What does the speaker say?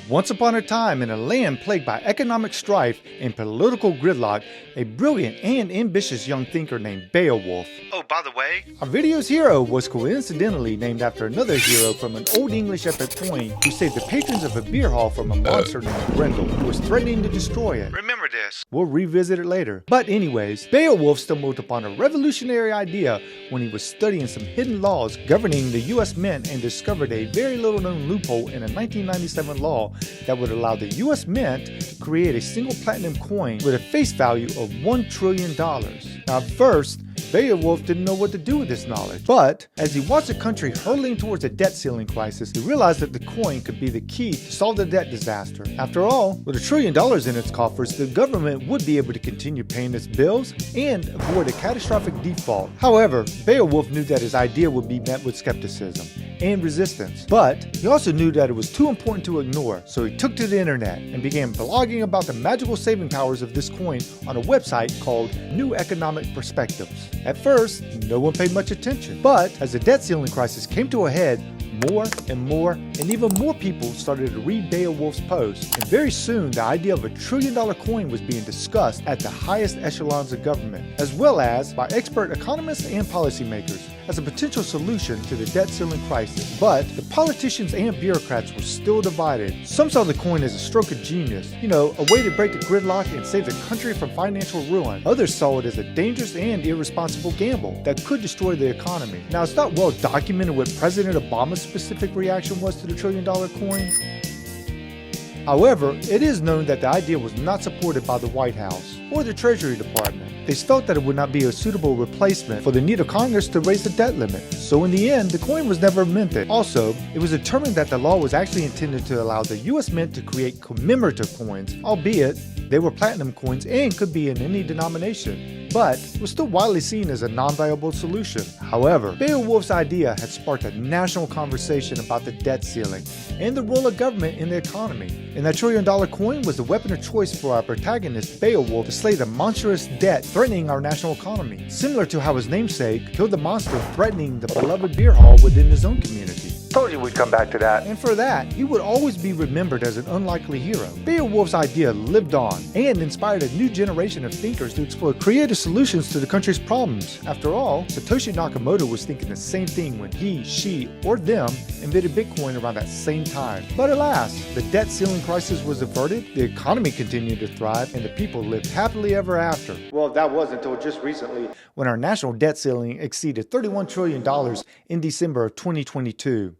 Once upon a time, in a land plagued by economic strife and political gridlock, a brilliant and ambitious young thinker named Beowulf. Oh, by the way, Our video's hero was coincidentally named after another hero from an Old English epic poem who saved the patrons of a beer hall from a monster named Grendel who was threatening to destroy it. remember this. We'll revisit it later. But anyways, Beowulf stumbled upon a revolutionary idea when he was studying some hidden laws governing the US Mint and discovered a very little known loophole in a 1997 law that would allow the US Mint to create a single platinum coin with a face value of $1 trillion. Now at first, Beowulf didn't know what to do with this knowledge, but as he watched the country hurtling towards a debt ceiling crisis, he realized that the coin could be the key to solve the debt disaster. After all, with $1 trillion in its coffers, the government would be able to continue paying its bills and avoid a catastrophic default. However, Beowulf knew that his idea would be met with skepticism and resistance, but he also knew that it was too important to ignore, so he took to the internet and began blogging about the magical saving powers of this coin on a website called New Economic Perspectives. At first, no one paid much attention, but as the debt ceiling crisis came to a head, more and even more people started to read Beowulf's posts, and very soon the idea of $1 trillion coin was being discussed at the highest echelons of government, as well as by expert economists and policymakers as a potential solution to the debt ceiling crisis. But the politicians and bureaucrats were still divided. Some saw the coin as a stroke of genius, a way to break the gridlock and save the country from financial ruin. Others saw it as a dangerous and irresponsible gamble that could destroy the economy. Now, it's not well documented what President Obama's specific reaction was to the $1 trillion coin. However, it is known that the idea was not supported by the White House or the Treasury Department. They felt that it would not be a suitable replacement for the need of Congress to raise the debt limit. So in the end, the coin was never minted. Also, it was determined that the law was actually intended to allow the US Mint to create commemorative coins, albeit they were platinum coins and could be in any denomination, but it was still widely seen as a non-viable solution. However, Beowulf's idea had sparked a national conversation about the debt ceiling and the role of government in the economy. And that $1 trillion coin was the weapon of choice for our protagonist Beowulf to slay the monstrous debt threatening our national economy, similar to how his namesake killed the monster threatening the beloved beer hall within his own community. Told you we'd come back to that. And for that, he would always be remembered as an unlikely hero. Beowulf's idea lived on and inspired a new generation of thinkers to explore creative solutions to the country's problems. After all, Satoshi Nakamoto was thinking the same thing when he, she, or them invented Bitcoin around that same time. But alas, the debt ceiling crisis was averted, the economy continued to thrive, and the people lived happily ever after. Well, that was until just recently, when our national debt ceiling exceeded $31 trillion in December of 2022.